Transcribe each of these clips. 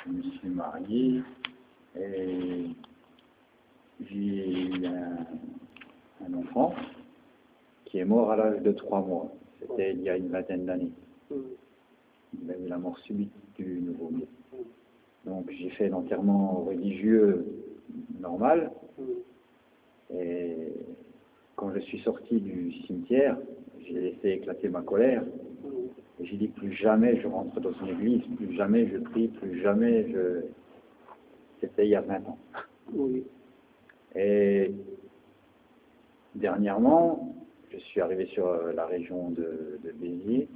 je me suis marié et j'ai eu un enfant qui est mort à l'âge de 3 mois. C'était il y a une vingtaine d'années. Il a eu la mort subite du nouveau-né. Donc j'ai fait l'enterrement religieux normal. Et quand je suis sorti du cimetière, j'ai laissé éclater ma colère. Et j'ai dit plus jamais je rentre dans une église, plus jamais je prie, plus jamais je... C'était il y a 20 ans. Oui. Et dernièrement, je suis arrivé sur la région de Béziers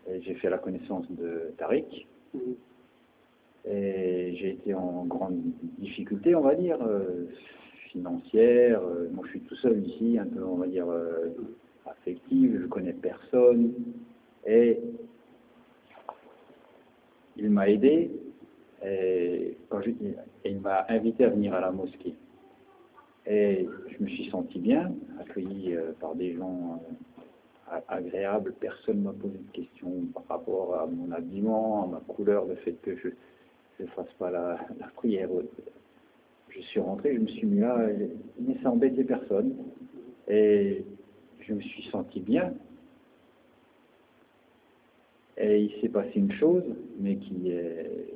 et j'ai fait la connaissance de Tariq. Et j'ai été en grande difficulté, on va dire, financière. Moi, je suis tout seul ici, un peu, on va dire, affective. Je connais personne. Et il m'a aidé. Et il m'a invité à venir à la mosquée. Et je me suis senti bien, accueilli par des gens agréables. Personne ne m'a posé de questions par rapport à mon habillement, à ma couleur, le fait que je ne fasse pas la prière. Je suis rentré, je me suis mis là, mais ça embêtait personne. Et je me suis senti bien. Et il s'est passé une chose, mais qui est...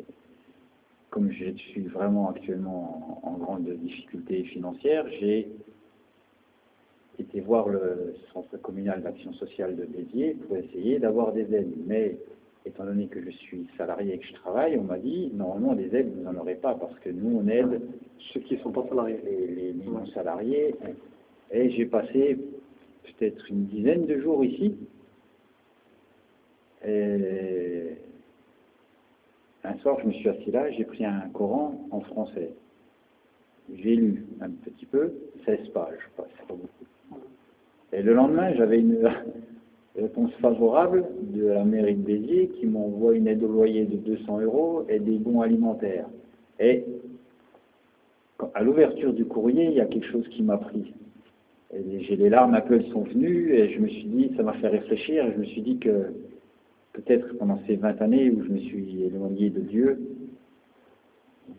Comme je suis vraiment actuellement en grande difficulté financière, j'ai été voir le centre communal d'action sociale de Béziers pour essayer d'avoir des aides. Mais étant donné que je suis salarié et que je travaille, on m'a dit normalement des aides vous n'en aurez pas parce que nous on aide Ceux qui ne sont pas salariés. les non-salariés. Et j'ai passé peut-être une dizaine de jours ici. Et un soir, je me suis assis là, j'ai pris un Coran en français. J'ai lu un petit peu, 16 pages, c'est pas beaucoup. Et le lendemain, j'avais une réponse favorable de la mairie de Béziers qui m'envoie une aide au loyer de 200 € et des bons alimentaires. Et à l'ouverture du courrier, il y a quelque chose qui m'a pris. Et j'ai les larmes un peu, elles sont venues, et je me suis dit, ça m'a fait réfléchir, et je me suis dit que peut-être pendant ces 20 années où je me suis éloigné de Dieu,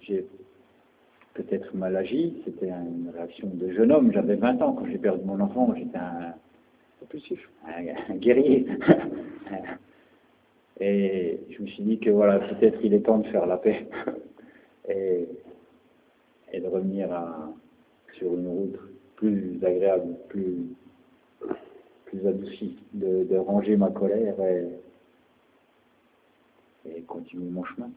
j'ai peut-être mal agi. C'était une réaction de jeune homme. J'avais 20 ans quand j'ai perdu mon enfant. J'étais un guerrier. Et je me suis dit que voilà, peut-être il est temps de faire la paix et de revenir sur une route plus agréable, plus adoucie, de ranger ma colère et continuer mon chemin.